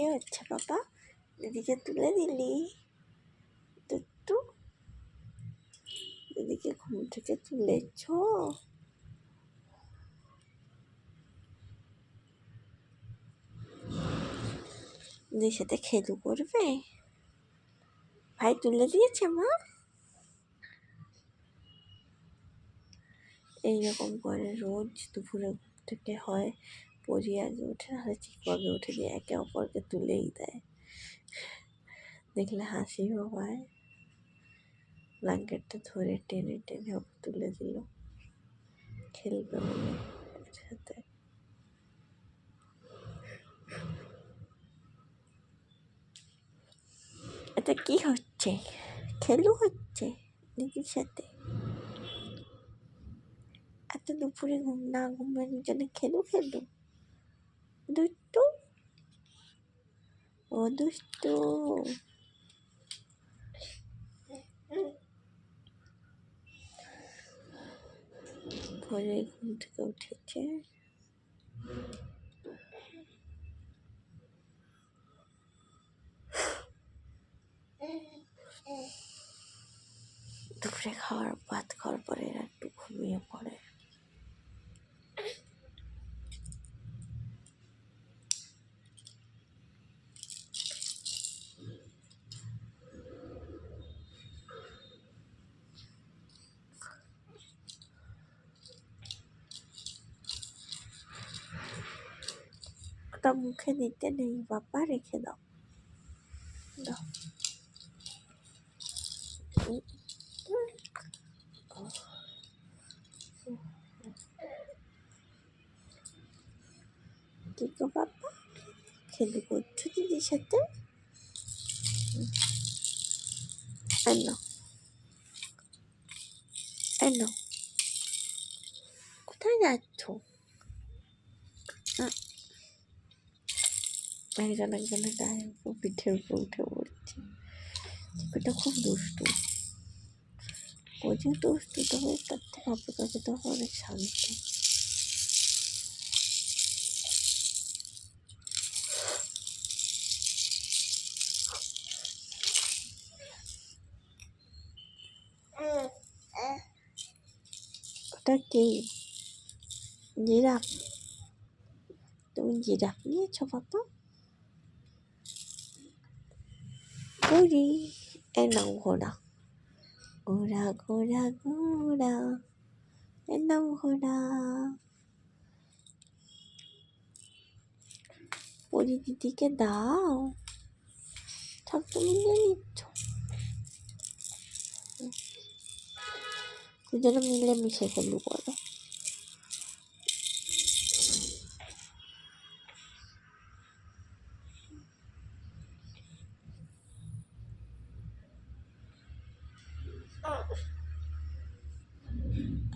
কি হচ্ছে বাবা? দিদিকে তুলে দিলি? দুষ্টু, দিদিকে ঘুম থেকে তুলেছ? দিদির সাথে খেলু করবে? ভাই তুলে দিয়েছে মা? এইরকম করে রোজ দুপুরে ঘুম থেকে হয় পরি আগে ওঠে, নাহলে চিকু আগে উঠে দিয়ে একে অপরকে তুলেই দেয়। দেখলে হাসিও পায়। ব্ল্যাঙ্কেটটা ধরে টেনে টেনে ওকে তুলে দিল, খেলবে বলে এর সাথে। এটা কি হচ্ছে? খেলু হচ্ছে দিদির সাথে? এত দুপুরে ঘুম না ঘুমানোর জন্য খেলু? দুষ্টু, ও দুষ্টু। ভোরে ঘুম থেকে উঠেছে, দুপুরে ভাত খাওয়ার পরে এরা একটু ঘুমিয়ে পড়ে। ওটা মুখে নিতে নেই বাবা, রেখে দাও। কি গো বাবা, খেলু করছো দিদির সাথে? এনো এনো, কোথায় যাচ্ছ? একজনের গায়ে পিঠের উপর উঠে পড়ছে। চিকুটা খুব দুষ্টু। ও যে দুষ্টু, তবে তার থেকে অপেক্ষাকৃত অনেক শান্ত। ওটা কি? জিরাফ? তুমি জিরাফ নিয়েছো বাবা? ঘুড়ি, এ নাও ঘোড়া। ঘোড়া ঘোড়া ঘোড়া, এ নাও ঘোড়া। পরি দিদিকে দাও, সব তুমি নিয়ে নিচ্ছ। দুজনে মিলে মিশে খেলু করো।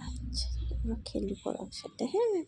আচ্ছা, তোমরা খেলু করো একসাথে, হ্যাঁ?